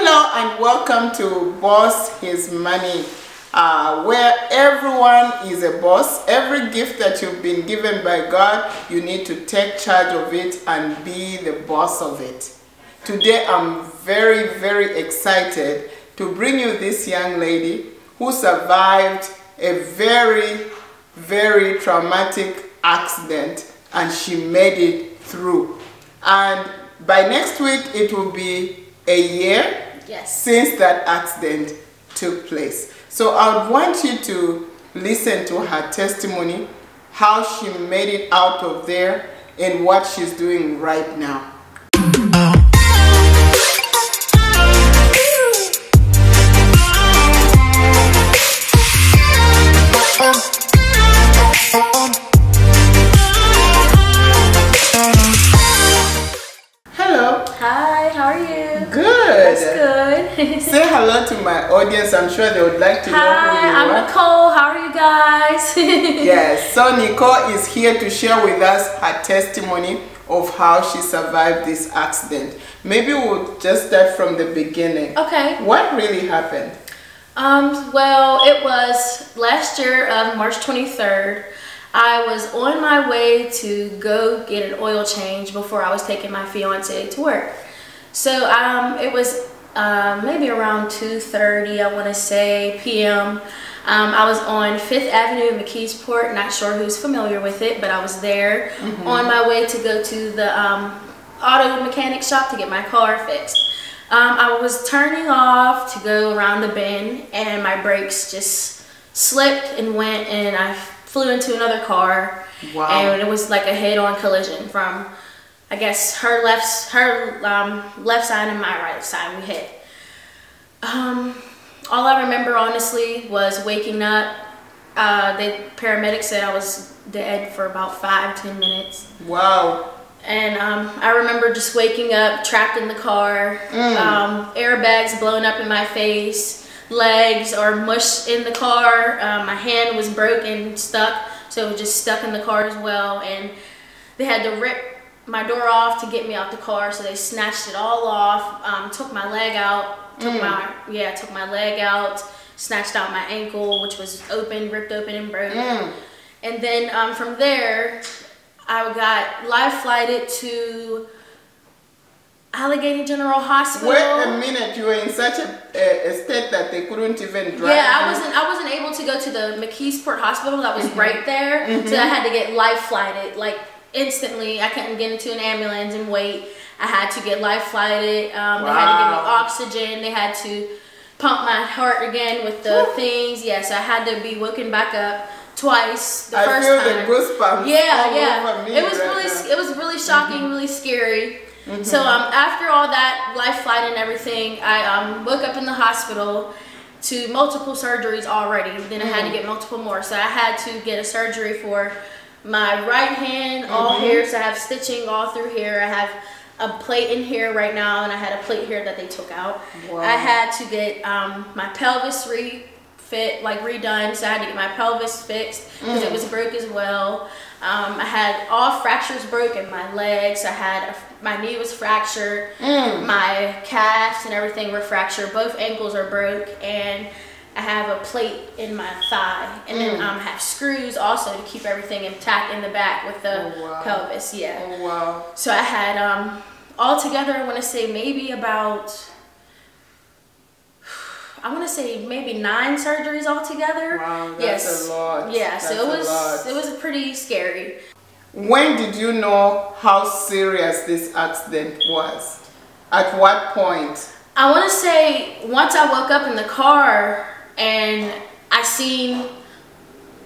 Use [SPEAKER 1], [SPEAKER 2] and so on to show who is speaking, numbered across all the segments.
[SPEAKER 1] Hello and welcome to Boss His Money, where everyone is a boss. Every gift that you've been given by God, you need to take charge of it and be the boss of it. Today I'm very excited to bring you this young lady who survived a very traumatic accident and she made it through. And by next week it will be a year since that accident took place. So I want you to listen to her testimony, how she made it out of there and what she's doing right now.
[SPEAKER 2] Hi, how are you?
[SPEAKER 1] Good.
[SPEAKER 2] That's good.
[SPEAKER 1] Say hello to my audience. I'm sure they would like to know who you are.
[SPEAKER 2] Hi, I'm Nicole. How are you guys?
[SPEAKER 1] Yes, so Nicole is here to share with us her testimony of how she survived this accident. Maybe we'll just start from the beginning.
[SPEAKER 2] Okay.
[SPEAKER 1] What really happened?
[SPEAKER 2] Well, it was last year of March 23rd. I was on my way to go get an oil change before I was taking my fiance to work. So it was maybe around 2:30, I want to say, p.m. I was on 5th Avenue in McKeesport. Not sure who's familiar with it, but I was there on my way to go to the auto mechanic shop to get my car fixed. I was turning off to go around the bend and my brakes just slipped and went, and I flew into another car. Wow. And it was like a head-on collision from, I guess, her left side and my right side. We hit. All I remember honestly was waking up. The paramedics said I was dead for about 5-10 minutes. Wow. And I remember just waking up trapped in the car, airbags blowing up in my face, legs or mush in the car. My hand was broken, stuck, so it was just stuck in the car as well. And they had to rip my door off to get me out the car, so they snatched it all off, took my leg out, took my leg out, snatched out my ankle, which was open, ripped open and broke. And then from there, I got life flighted to Allegheny General Hospital.
[SPEAKER 1] Wait a minute, you were in such a state that they couldn't even drive.
[SPEAKER 2] Yeah, I wasn't able to go to the McKeesport Hospital that was right there, so I had to get life flighted like instantly. I couldn't get into an ambulance and wait. I had to get life flighted. They had to give me oxygen. They had to pump my heart again with the things. Yes, I had to be woken back up twice. The first time. I feel
[SPEAKER 1] the goosebumps.
[SPEAKER 2] Yeah. It was really shocking, really scary. So after all that life flight and everything, I woke up in the hospital to multiple surgeries already. Then I had to get multiple more. So I had to get a surgery for my right hand, all here. So I have stitching all through here. I have a plate in here right now, and I had a plate here that they took out. Wow. I had to get my pelvis redone, so I had to get my pelvis fixed because it was broke as well. I had all fractures broken, my legs, my knee was fractured, my calves and everything were fractured, both ankles are broke, and I have a plate in my thigh, and then I have screws also to keep everything intact in the back with the pelvis. Yeah. Oh, wow. So I had altogether, I want to say maybe about, maybe 9 surgeries altogether. Wow, that's a lot. Yeah, so it was pretty scary.
[SPEAKER 1] When did you know how serious this accident was? At what point?
[SPEAKER 2] I want to say once I woke up in the car and I seen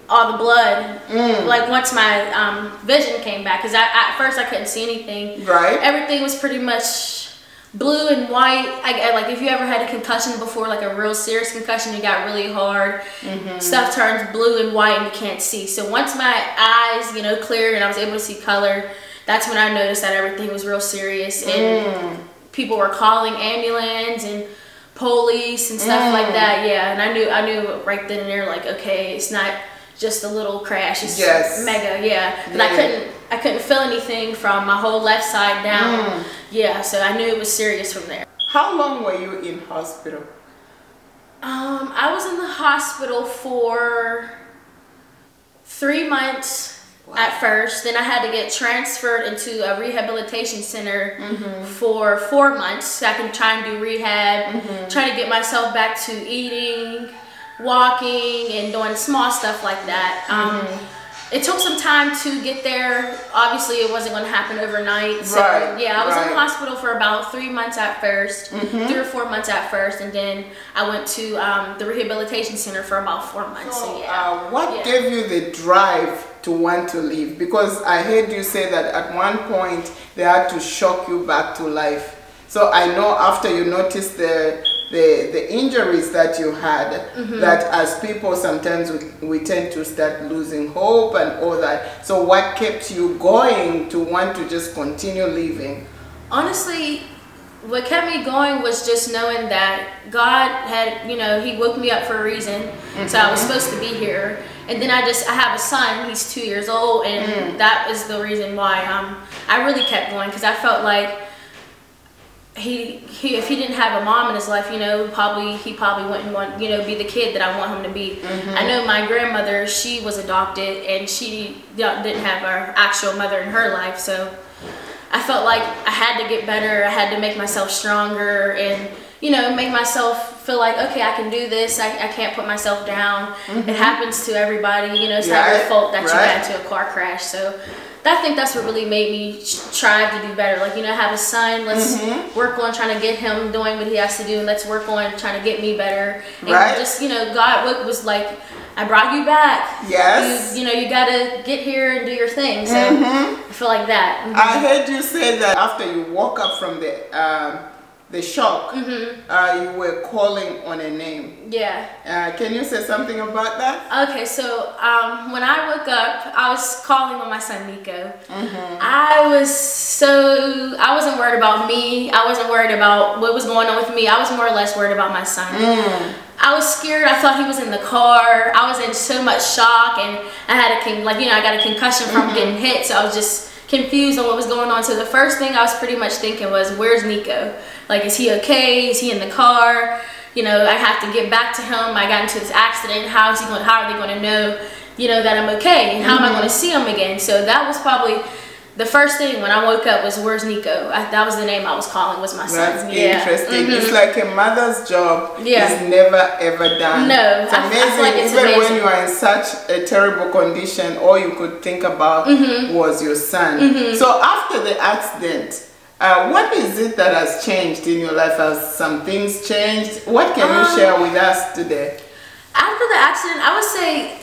[SPEAKER 2] all the blood, like once my vision came back, because at first I couldn't see anything. Right. Everything was pretty much blue and white. Like if you ever had a concussion before, like a real serious concussion, you got really hard, stuff turns blue and white and you can't see. So once my eyes, cleared and I was able to see color, that's when I noticed that everything was real serious, and people were calling ambulance and police and stuff like that. Yeah, and I knew right then and there, like, okay, it's not just a little crash, it's mega. But I couldn't feel anything from my whole left side down. Yeah, so I knew it was serious from there.
[SPEAKER 1] How long were you in hospital?
[SPEAKER 2] I was in the hospital for 3 months. Wow. At first, then I had to get transferred into a rehabilitation center for 4 months so I can try and do rehab, try to get myself back to eating, walking, and doing small stuff like that. It took some time to get there. Obviously, it wasn't going to happen overnight. So, yeah, I was in the hospital for about 3 months at first, 3 or 4 months at first, and then I went to the rehabilitation center for about 4 months.
[SPEAKER 1] So, what gave you the drive to want to leave? Because I heard you say that at one point they had to shock you back to life. So I know after you noticed the injuries that you had, that as people sometimes we tend to start losing hope and all that. So what kept you going to want to just continue living?
[SPEAKER 2] Honestly, what kept me going was just knowing that God had, you know, he woke me up for a reason. So I was supposed to be here. And then I have a son, he's 2 years old, and that is the reason why I really kept going, because I felt like if he didn't have a mom in his life, you know, he probably wouldn't want, you know, be the kid that I want him to be. I know my grandmother, she was adopted, and she didn't have her actual mother in her life, so I felt like I had to get better. I had to make myself stronger, and you know, make myself feel like, okay, I can do this. I can't put myself down. It happens to everybody. You know, it's not your fault that you got into a car crash. So I think that's what really made me strive to do better. Like, you know, I have a son. Let's work on trying to get him doing what he has to do. And let's work on trying to get me better. And just, you know, God was like, I brought you back.
[SPEAKER 1] Yes.
[SPEAKER 2] You know, you got to get here and do your thing. So I feel like that.
[SPEAKER 1] I heard you say that after you woke up from the shock, you were calling on a name.
[SPEAKER 2] Yeah.
[SPEAKER 1] Can you say something about that?
[SPEAKER 2] Okay, so when I woke up, I was calling on my son Nico. I wasn't worried about me. I wasn't worried about what was going on with me. I was more or less worried about my son. I was scared. I thought he was in the car. I was in so much shock, and I had I got a concussion from getting hit, so I was just confused on what was going on. So the first thing I was pretty much thinking was, where's Nico? Like, is he okay? Is he in the car? You know, I have to get back to him. I got into this accident. How are they going to know, you know, that I'm okay? And how am I going to see him again? So that was probably the first thing when I woke up was, where's Nico? That was the name I was calling, was my son.
[SPEAKER 1] That's interesting. It's like a mother's job is never ever done.
[SPEAKER 2] No,
[SPEAKER 1] it's amazing.
[SPEAKER 2] I feel like it's
[SPEAKER 1] Even
[SPEAKER 2] amazing.
[SPEAKER 1] when you are in such a terrible condition, all you could think about was your son. So after the accident, what is it that has changed in your life? Has some things changed? What can you share with us today?
[SPEAKER 2] After the accident, I would say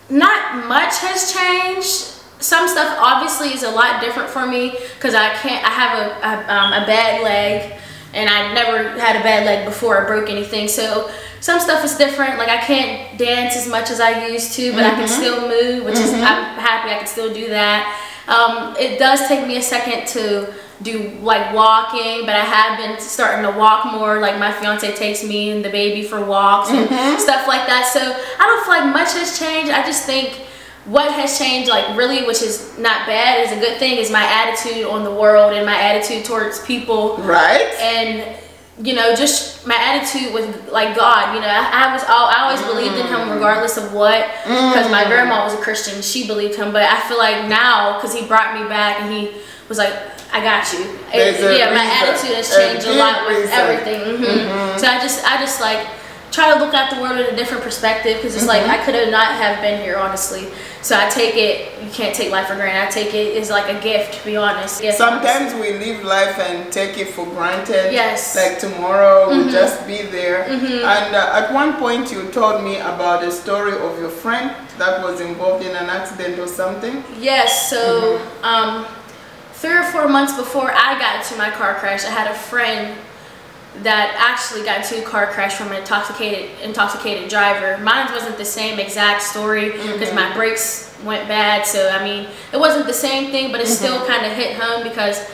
[SPEAKER 2] not much has changed. Some stuff obviously is a lot different for me because I have a bad leg, and I never had a bad leg before I broke anything. So some stuff is different. Like, I can't dance as much as I used to, but I can still move, which is, I'm happy I can still do that. It does take me a second to do like walking, but I have been starting to walk more. Like, my fiance takes me and the baby for walks and stuff like that. So I don't feel like much has changed. I just think what has changed, like, really, which is not bad, is a good thing, is my attitude on the world and my attitude towards people. Right. And, you know, just my attitude with, like, God. You know, I always believed in him regardless of what, because my grandma was a Christian. She believed him. But I feel like now, because he brought me back and he was like, I got you. My attitude has changed a lot with everything. So I just like try to look at the world in a different perspective, because it's like I could have not have been here, honestly. So I take it, you can't take life for granted. I take it as like a gift, to be honest. Yes, sometimes we live life and take it for granted. Yes. Like tomorrow will just be there. And at one point you told me about a story of your friend that was involved in an accident or something. Yes, so 3 or 4 months before I got into my car crash, I had a friend that actually got into a car crash from an intoxicated driver. Mine wasn't the same exact story because my brakes went bad. So, I mean, it wasn't the same thing, but it still kind of hit home because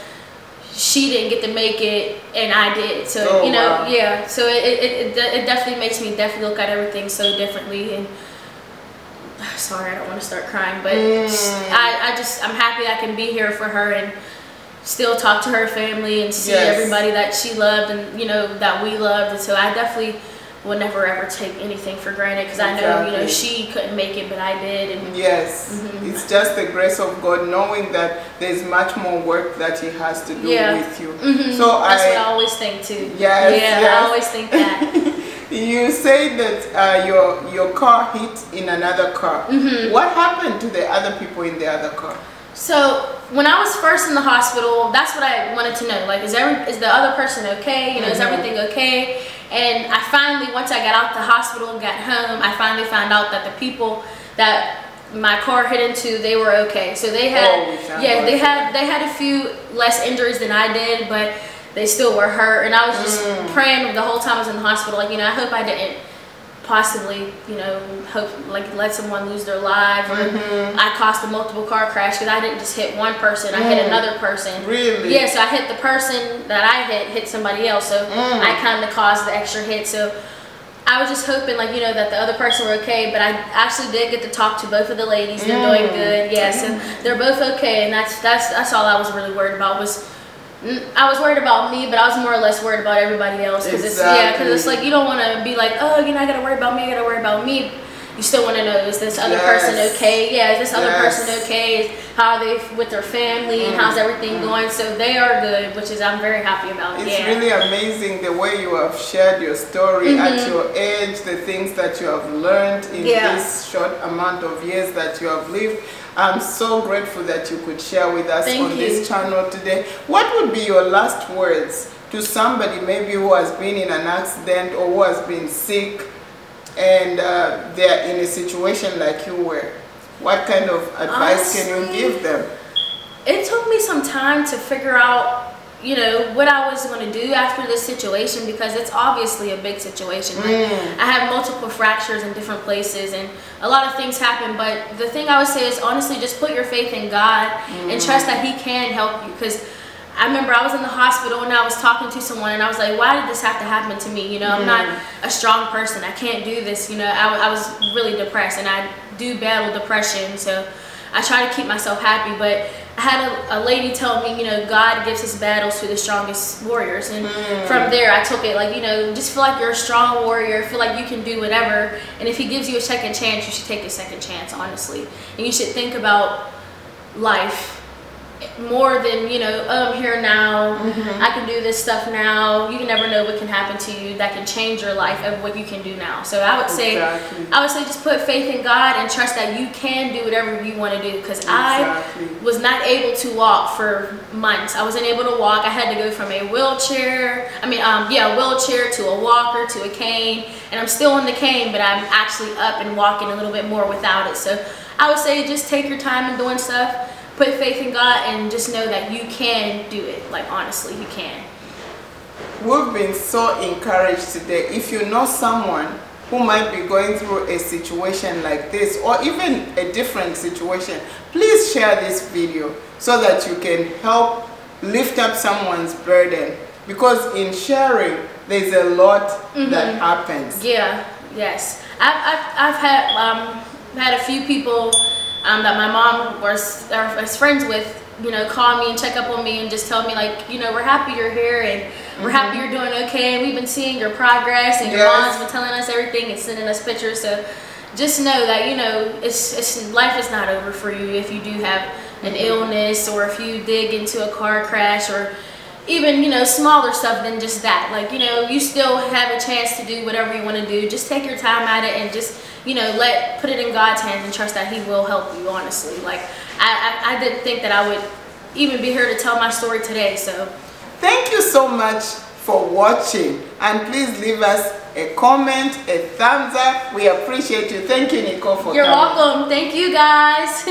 [SPEAKER 2] she didn't get to make it and I did. So, you know, yeah. So it definitely makes me look at everything so differently. And sorry, I don't want to start crying, but I'm happy I can be here for her, and still talk to her family and see everybody that she loved and, you know, that we loved. And so I definitely will never ever take anything for granted, because I know, you know, she couldn't make it, but I did. And
[SPEAKER 1] it's just the grace of God, knowing that there's much more work that He has to do with you.
[SPEAKER 2] So that's what I always think too. I always think that.
[SPEAKER 1] You say that your car hit in another car. What happened to the other people in the other car?
[SPEAKER 2] So when I was first in the hospital, that's what I wanted to know. Like, is the other person okay? You know, is everything okay? And I finally, once I got out the hospital and got home, I finally found out that the people that my car hit into, they were okay. So they had, they had a few less injuries than I did, but they still were hurt. And I was just praying the whole time I was in the hospital, like, you know, I hope I didn't possibly, you know, let someone lose their life, or I caused a multiple car crash, because I didn't just hit one person, I hit another person.
[SPEAKER 1] Really?
[SPEAKER 2] Yeah, so I hit the person that I hit somebody else, so I kind of caused the extra hit. So I was just hoping, like, you know, that the other person were okay, but I actually did get to talk to both of the ladies. They're doing good. Yeah, so they're both okay, and that's all I was really worried about. I was worried about me, but I was more or less worried about everybody else, because it's like, you don't want to be like, oh, you know, I gotta worry about me, I gotta worry about me. You still want to know, is this other person okay? Yeah, is this other person okay? How are they with their family, and how's everything going? So they are good, which is I'm very happy about.
[SPEAKER 1] It's really amazing the way you have shared your story at your age, the things that you have learned in this short amount of years that you have lived. I'm so grateful that you could share with us this channel today. What would be your last words to somebody maybe who has been in an accident or who has been sick, and they're in a situation like you were? What kind of advice can you give them?
[SPEAKER 2] It took me some time to figure out, you know, what I was going to do after this situation, because it's obviously a big situation. Like, I have multiple fractures in different places, and a lot of things happen, but the thing I would say is, honestly, just put your faith in God and trust that He can help you. Because I remember I was in the hospital and I was talking to someone, and I was like, why did this have to happen to me? You know, I'm not a strong person, I can't do this. You know, I was really depressed, and I do battle depression, so I try to keep myself happy. But I had a lady tell me, you know, God gives His battles to the strongest warriors. And from there, I took it like, you know, just feel like you're a strong warrior, feel like you can do whatever. And if He gives you a second chance, you should take a second chance, honestly. And you should think about life more than, you know, oh, I'm here now, I can do this stuff now. You never know what can happen to you that can change your life of what you can do now. So I would say just put faith in God and trust that you can do whatever you want to do. Because I was not able to walk for months. I wasn't able to walk. I had to go from a wheelchair, a wheelchair to a walker to a cane, and I'm still in the cane, but I'm actually up and walking a little bit more without it. So I would say just take your time in doing stuff. Put faith in God and just know that you can do it. Like, honestly, you can.
[SPEAKER 1] We've been so encouraged today. If you know someone who might be going through a situation like this, or even a different situation, please share this video so that you can help lift up someone's burden. Because in sharing, there's a lot that happens.
[SPEAKER 2] Yes. I've had a few people that my mom was friends with, you know, call me and check up on me and just tell me, like, you know, we're happy you're here, and we're happy you're doing okay, and we've been seeing your progress, and your mom's been telling us everything and sending us pictures. So just know that, you know, life is not over for you if you do have an illness, or if you dig into a car crash, or even, you know, smaller stuff than just that. Like, you know, you still have a chance to do whatever you want to do. Just take your time at it, and just, you know, put it in God's hands and trust that He will help you, honestly. Like, I didn't think that I would even be here to tell my story today. So
[SPEAKER 1] thank you so much for watching, and please leave us a comment, a thumbs up. We appreciate you. Thank you, Nicole, for coming.
[SPEAKER 2] You're welcome. Thank you, guys.